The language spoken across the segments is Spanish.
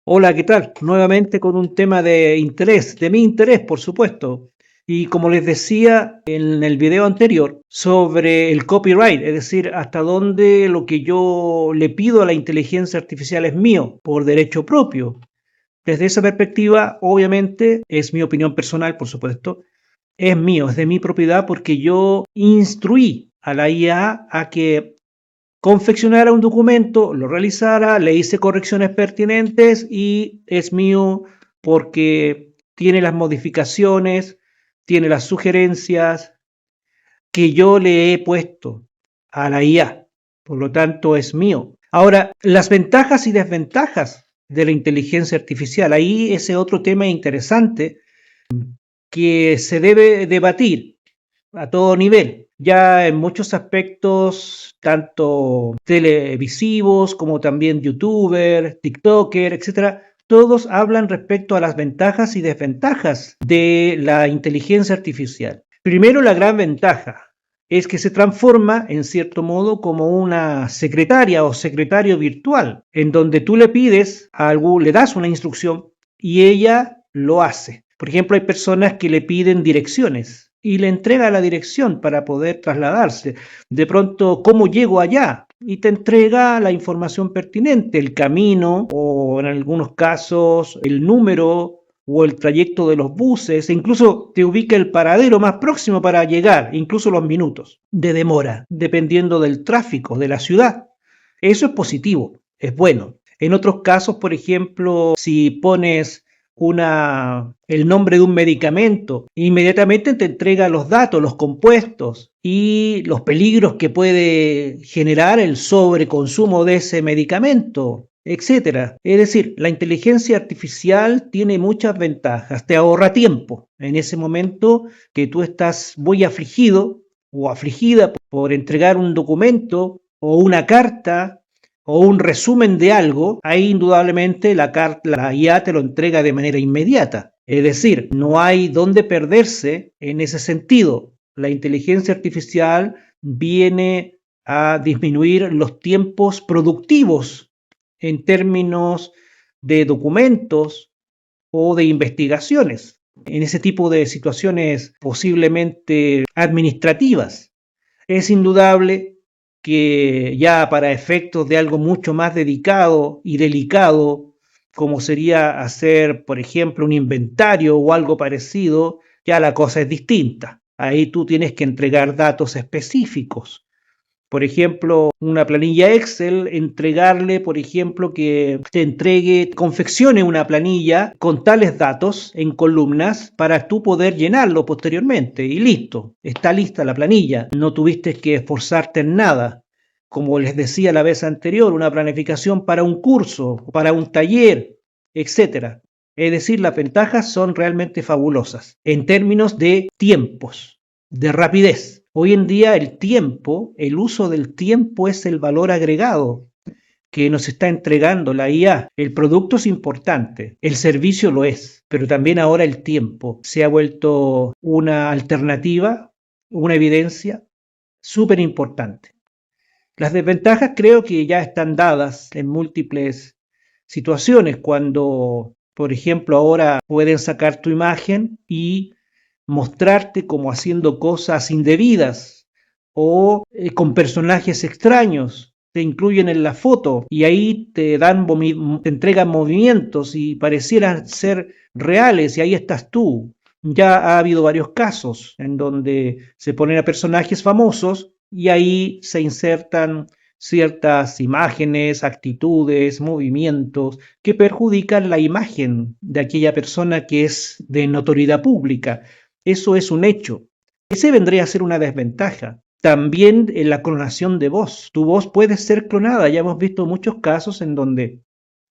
Hola, ¿qué tal? Nuevamente con un tema de interés, de mi interés, por supuesto. Y como les decía en el video anterior sobre el copyright, es decir, hasta dónde lo que yo le pido a la inteligencia artificial es mío, por derecho propio. Desde esa perspectiva, obviamente, es mi opinión personal, por supuesto, es mío, es de mi propiedad porque yo instruí a la IA a que confeccionara un documento, lo realizara, le hice correcciones pertinentes y es mío porque tiene las modificaciones, tiene las sugerencias que yo le he puesto a la IA. Por lo tanto, es mío. Ahora, las ventajas y desventajas de la inteligencia artificial. Ahí ese otro tema interesante que se debe debatir a todo nivel. Ya en muchos aspectos, tanto televisivos como también youtuber, tiktoker, etcétera, todos hablan respecto a las ventajas y desventajas de la inteligencia artificial. Primero, la gran ventaja es que se transforma, en cierto modo, como una secretaria o secretario virtual, en donde tú le pides a algo, le das una instrucción y ella lo hace. Por ejemplo, hay personas que le piden direcciones y le entrega la dirección para poder trasladarse. De pronto, ¿cómo llego allá? Y te entrega la información pertinente, el camino o en algunos casos el número o el trayecto de los buses, e incluso te ubica el paradero más próximo para llegar, incluso los minutos de demora, dependiendo del tráfico de la ciudad. Eso es positivo, es bueno. En otros casos, por ejemplo, si pones el nombre de un medicamento, inmediatamente te entrega los datos, los compuestos y los peligros que puede generar el sobreconsumo de ese medicamento, etcétera. Es decir, la inteligencia artificial tiene muchas ventajas, te ahorra tiempo. En ese momento que tú estás muy afligido o afligida por entregar un documento o una carta o un resumen de algo, ahí indudablemente la IA te lo entrega de manera inmediata. Es decir, no hay dónde perderse en ese sentido. La inteligencia artificial viene a disminuir los tiempos productivos en términos de documentos o de investigaciones, en ese tipo de situaciones posiblemente administrativas. Es indudable que ya para efectos de algo mucho más dedicado y delicado, como sería hacer, por ejemplo, un inventario o algo parecido, ya la cosa es distinta. Ahí tú tienes que entregar datos específicos. Por ejemplo, una planilla Excel, entregarle, por ejemplo, que te entregue, confeccione una planilla con tales datos en columnas para tú poder llenarlo posteriormente y listo, está lista la planilla. No tuviste que esforzarte en nada. Como les decía la vez anterior, una planificación para un curso, para un taller, etcétera. Es decir, las ventajas son realmente fabulosas en términos de tiempos, de rapidez. Hoy en día el tiempo, el uso del tiempo es el valor agregado que nos está entregando la IA. El producto es importante, el servicio lo es, pero también ahora el tiempo se ha vuelto una alternativa, una evidencia súper importante. Las desventajas creo que ya están dadas en múltiples situaciones cuando, por ejemplo, ahora pueden sacar tu imagen y mostrarte como haciendo cosas indebidas o con personajes extraños. Te incluyen en la foto y ahí te entregan movimientos y parecieran ser reales y ahí estás tú. Ya ha habido varios casos en donde se ponen a personajes famosos y ahí se insertan ciertas imágenes, actitudes, movimientos que perjudican la imagen de aquella persona que es de notoriedad pública. Eso es un hecho. Ese vendría a ser una desventaja. También en la clonación de voz. Tu voz puede ser clonada. Ya hemos visto muchos casos en donde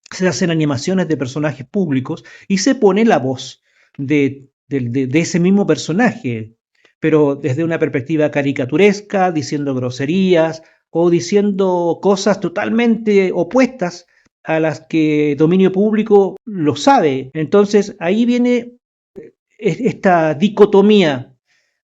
se hacen animaciones de personajes públicos y se pone la voz de ese mismo personaje, pero desde una perspectiva caricaturesca, diciendo groserías o diciendo cosas totalmente opuestas a las que dominio público lo sabe. Entonces ahí viene esta dicotomía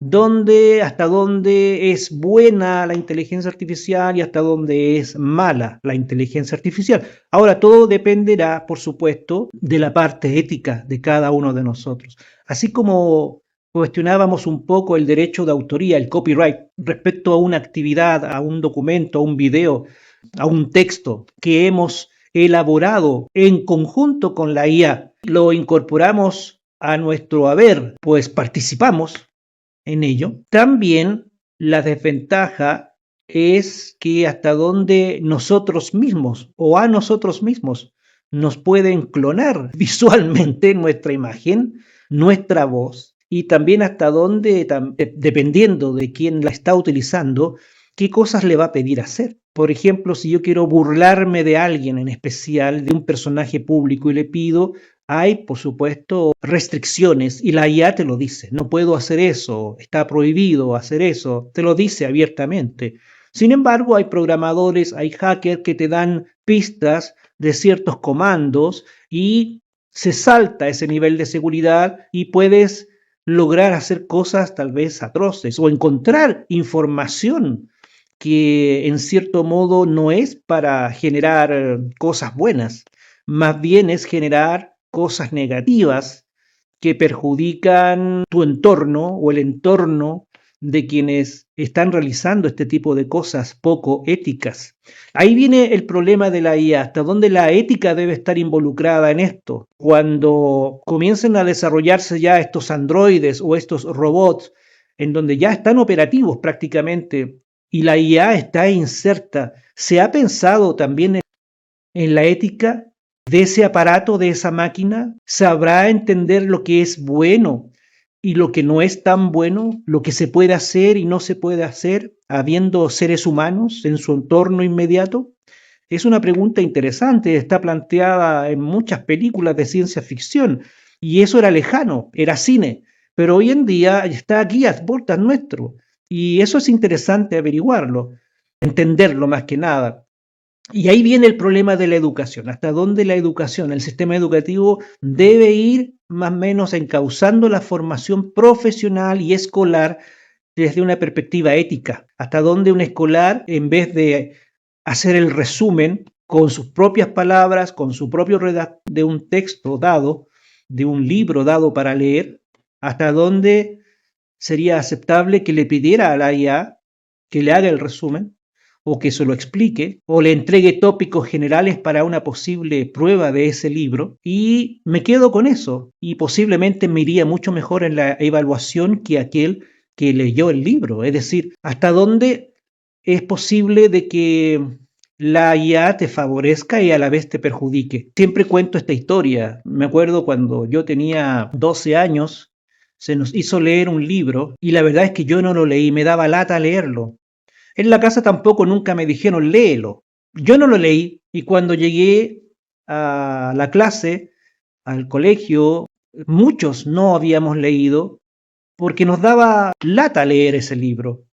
hasta dónde es buena la inteligencia artificial y hasta dónde es mala la inteligencia artificial. Ahora, todo dependerá, por supuesto, de la parte ética de cada uno de nosotros. Así como cuestionábamos un poco el derecho de autoría, el copyright, respecto a una actividad, a un documento, a un video, a un texto que hemos elaborado en conjunto con la IA, lo incorporamos a nuestro haber, pues participamos en ello. También la desventaja es que hasta donde nosotros mismos o a nosotros mismos nos pueden clonar visualmente nuestra imagen, nuestra voz, y también hasta donde, dependiendo de quién la está utilizando, qué cosas le va a pedir hacer. Por ejemplo, si yo quiero burlarme de alguien en especial, de un personaje público, y le pido, hay, por supuesto, restricciones y la IA te lo dice. No puedo hacer eso, está prohibido hacer eso, te lo dice abiertamente. Sin embargo, hay programadores, hay hackers que te dan pistas de ciertos comandos y se salta ese nivel de seguridad y puedes lograr hacer cosas tal vez atroces o encontrar información que en cierto modo no es para generar cosas buenas, más bien es generar cosas negativas que perjudican tu entorno o el entorno de quienes están realizando este tipo de cosas poco éticas. Ahí viene el problema de la IA, hasta dónde la ética debe estar involucrada en esto. Cuando comiencen a desarrollarse ya estos androides o estos robots, en donde ya están operativos prácticamente y la IA está inserta, ¿se ha pensado también en la ética de ese aparato, de esa máquina? ¿Sabrá entender lo que es bueno y lo que no es tan bueno? ¿Lo que se puede hacer y no se puede hacer habiendo seres humanos en su entorno inmediato? Es una pregunta interesante, está planteada en muchas películas de ciencia ficción y eso era lejano, era cine, pero hoy en día está aquí a puertas nuestro y eso es interesante averiguarlo, entenderlo más que nada. Y ahí viene el problema de la educación, hasta dónde la educación, el sistema educativo debe ir más o menos encauzando la formación profesional y escolar desde una perspectiva ética, hasta dónde un escolar, en vez de hacer el resumen con sus propias palabras, con su propio redacto de un texto dado, de un libro dado para leer, hasta dónde sería aceptable que le pidiera a la IA que le haga el resumen o que se lo explique o le entregue tópicos generales para una posible prueba de ese libro y me quedo con eso y posiblemente me iría mucho mejor en la evaluación que aquel que leyó el libro, es decir, hasta dónde es posible de que la IA te favorezca y a la vez te perjudique. Siempre cuento esta historia. Me acuerdo cuando yo tenía 12 años, se nos hizo leer un libro y la verdad es que yo no lo leí, me daba lata leerlo. En la casa tampoco nunca me dijeron léelo. Yo no lo leí y cuando llegué a la clase, al colegio, muchos no habíamos leído porque nos daba lata leer ese libro,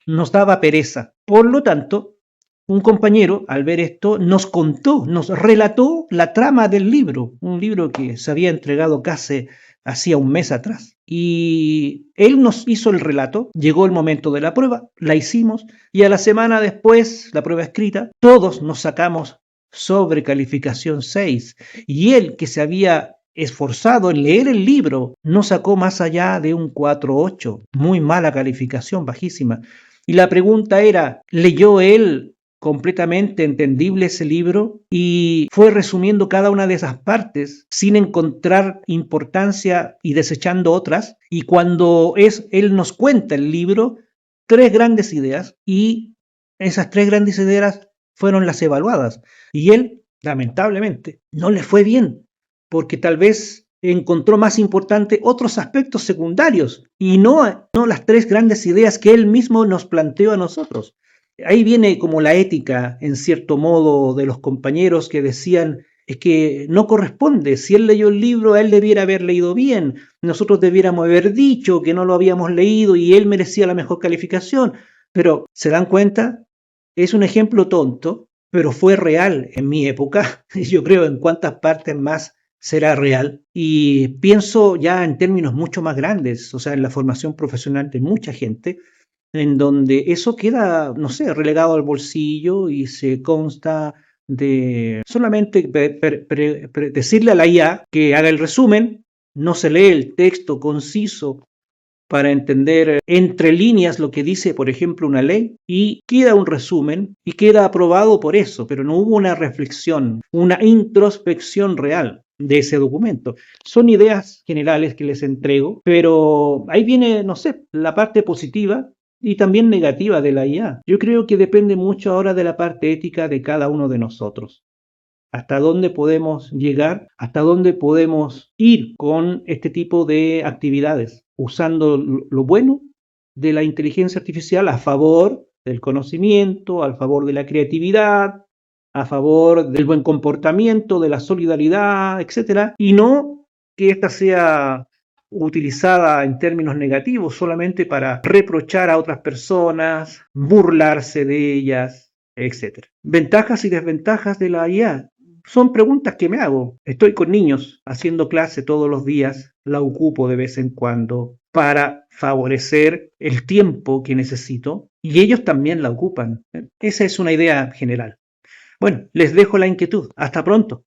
nos daba pereza. Por lo tanto, un compañero, al ver esto, nos contó, nos relató la trama del libro, un libro que se había entregado casi hacía un mes atrás. Y él nos hizo el relato, llegó el momento de la prueba, la hicimos y a la semana después, la prueba escrita, todos nos sacamos sobre calificación 6 y él que se había esforzado en leer el libro no sacó más allá de un 4,8, muy mala calificación, bajísima. Y la pregunta era, ¿leyó él completamente entendible ese libro y fue resumiendo cada una de esas partes sin encontrar importancia y desechando otras? Y cuando él nos cuenta el libro, tres grandes ideas y esas tres grandes ideas fueron las evaluadas y él, lamentablemente, no le fue bien porque tal vez encontró más importante otros aspectos secundarios y no las tres grandes ideas que él mismo nos planteó a nosotros. Ahí viene como la ética, en cierto modo, de los compañeros que decían, es que no corresponde, si él leyó el libro, él debiera haber leído bien, nosotros debiéramos haber dicho que no lo habíamos leído y él merecía la mejor calificación, pero ¿se dan cuenta? Es un ejemplo tonto, pero fue real en mi época, y yo creo en cuántas partes más será real. Y pienso ya en términos mucho más grandes, o sea, en la formación profesional de mucha gente, en donde eso queda, no sé, relegado al bolsillo y se consta de solamente decirle a la IA que haga el resumen, no se lee el texto conciso para entender entre líneas lo que dice, por ejemplo, una ley, y queda un resumen y queda aprobado por eso, pero no hubo una reflexión, una introspección real de ese documento. Son ideas generales que les entrego, pero ahí viene, no sé, la parte positiva y también negativa de la IA. Yo creo que depende mucho ahora de la parte ética de cada uno de nosotros. Hasta dónde podemos llegar, hasta dónde podemos ir con este tipo de actividades, usando lo bueno de la inteligencia artificial a favor del conocimiento, a favor de la creatividad, a favor del buen comportamiento, de la solidaridad, etcétera, y no que ésta sea utilizada en términos negativos solamente para reprochar a otras personas, burlarse de ellas, etcétera. Ventajas y desventajas de la IA. Son preguntas que me hago. Estoy con niños haciendo clase todos los días, la ocupo de vez en cuando para favorecer el tiempo que necesito y ellos también la ocupan. Esa es una idea general. Bueno, les dejo la inquietud. Hasta pronto.